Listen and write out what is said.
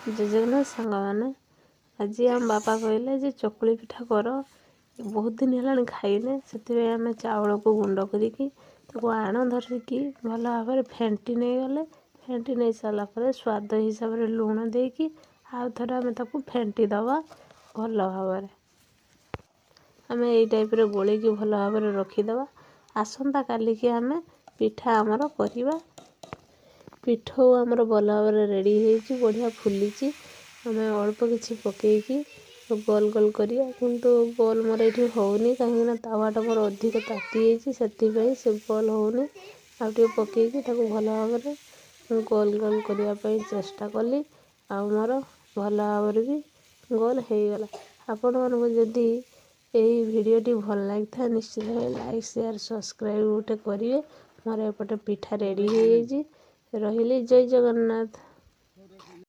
जय जगन्नाथ सांग मैंने आज आम बापा कहले जे चकुली पिठा कर बहुत दिन है खाइने से आम चाउल को गुंड कर आण धरिकी भल भाव में फेंटी नहीं गले फेंटी नहीं सारापर स्वाद हिसाब से लुण देकी आउ थे आम फेंटी दबा भल भाव में आम यही टाइप गोल की भल भाव में रखीदे। आसंता काली की आम पिठा आमर करवा पिठौ आमर भल भाव में रेडी हो बढ़िया फुली आम अल्प किसी पकईकी गोल गोल करिया किंतु गोल मोर ये होनी कहीं तावाटा मोर अधिक ताती से गोल होनी आगे पकईकी भल भाव में गोल गोल करने चेष्टा कली आ मोर भल भाव भी गोल हो गला। आपण मानक जदि यही भिडटी भल लगी था निश्चित भाव लाइक शेयर सब्सक्राइब गोटे करेंगे। मोर एपटे पिठा रेडी हो रही। जय जगन्नाथ।